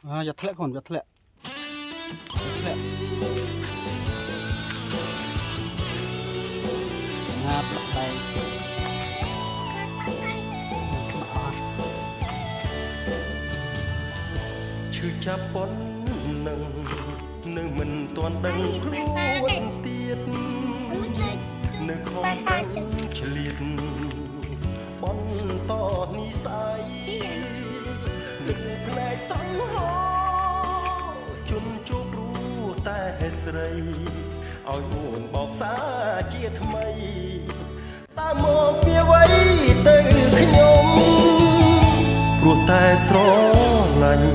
อย่าทะเลก่อนอย่าทะเลงาปลาไปชื่อจับปนหนึ่งមិនទាន់ដឹងខ្លួនទៀតនៅខំប្រឹងឆ្លៀតបន្តនិស័យនឹងផ្នែកសង្ហោជន់ជួបព្រោះតែស្រីឲ្យអូនបោកសាជាថ្មីតើមកពីអ្វីទៅខ្ញុំព្រោះតែស្រឡាញ់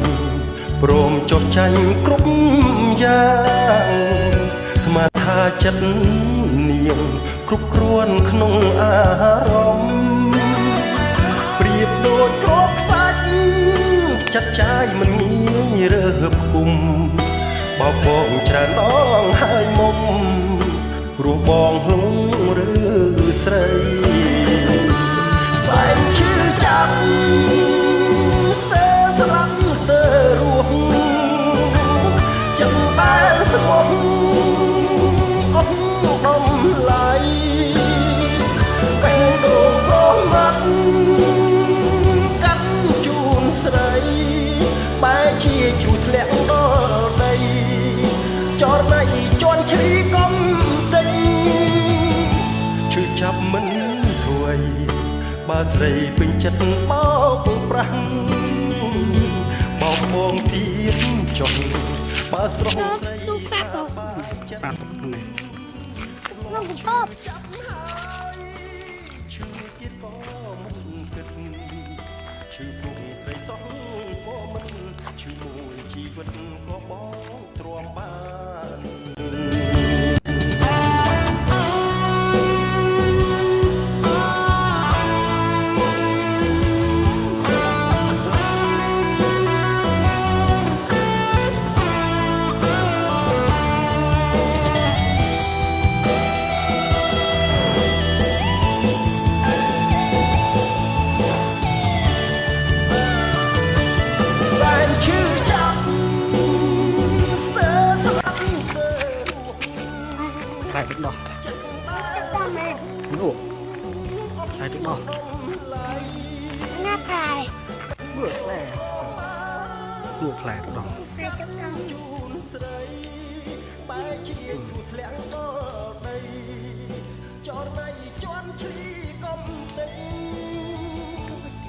ព្រមចុះចាញ់គ្រប់យ៉ាងស្មាថាចិត្តនាងគ្រប់គ្រួនក្នុងអារម្មណ៍ប្រៀបដូចគ្រាប់ខ្សាច់ចាត់ចាយមិនងាយរើបគុំបោកបងច្រើនដងហើយមុំព្រោះបងហួងឬស្រីសែនឈឺចាប់ស្ទើរស្លាប់ស្ទើររស់ចាំបានស្មោះអស់ដំឡៃពេលដងរស់មាត់កាត់ជូនស្រីបែរជាជូរធ្លាក់ដល់ដីចរណៃជន់ជ្រីកំដេញឈឺចាប់មិនរួយបើស្រីពេញចិត្តបោកប្រាស់បោកបងទៀតចុះបើស្រស់ស្រីសាបាយចិត្ត Nó cũng tốt. ឈឺទៀតក៏មិនគិតឈឺពុកស្រីសោះក៏មិនឈឺមួយជីវិតក៏បងទ្រាំបានlạiទឹកđỏ ngủ lạiទឹកđỏ Nó cài ngược lại ngược lạiទឹកđỏ hai chục đồng.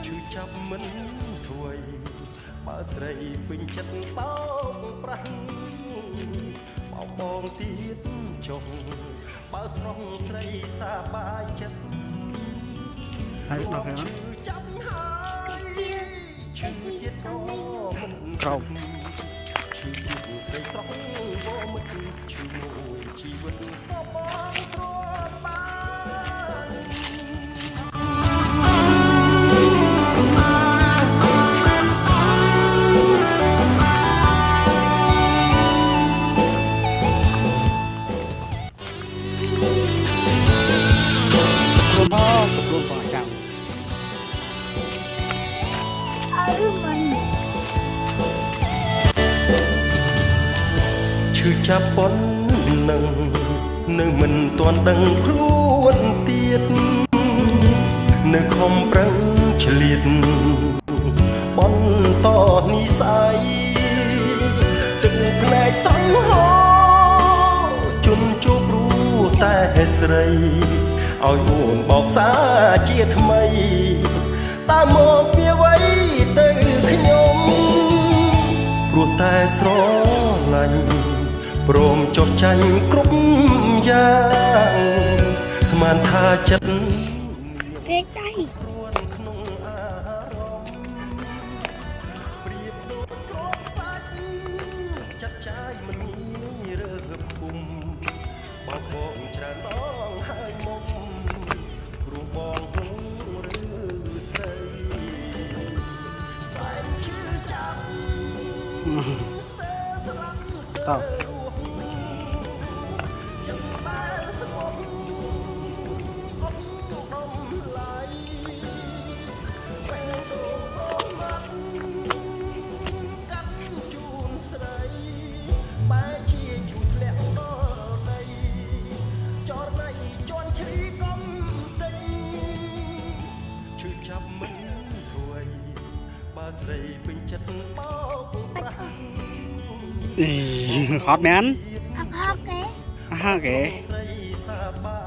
Chữ chấp mình thôi bà srei bình chất bao prang bao bong tiết chồng bà song srei xa ba chất lạiទឹកđỏ cái đó chấp hai chữ tiết có mình cầu chữ tiết srei song vô mình chữ mùi chi vật có bong trôi ba tập luôn vào chào Mình. chữ chấp bón nâng mình toàn đằng khuôn tiết nơi không prang chliệt bón to ni sai từng ngày sáng ho chun chúc ruแต่ស្រីឲ្យអូនបោកសាជាថ្មីតើមកពីអ្វីទៅខ្ញុំព្រោះតែស្រឡាញ់ព្រមចុះចាញ់គ្រប់យ៉ាងស្មានថាចិត្ត Cái tay. ក្នុងអារម្មណ៍ប្រៀបដូចគ្រាប់ខ្សាច់ចាត់ចាយមិនងាយរើបគុំបោកបងច្រើនដងហើយមុំព្រោះបងហួងឬស្រីសែនឈឺចាប់ស្ទើរស្លាប់ស្ទើរចាំបានស្មោះអស់ដំឡៃពេលដងអស់មកកាត់ជូ ចាប់មិនរួយបើស្រីពេញចិត្តបោកប្រាស់ ហត់មែន អផកគេ ហាគេ ស្រីសាបា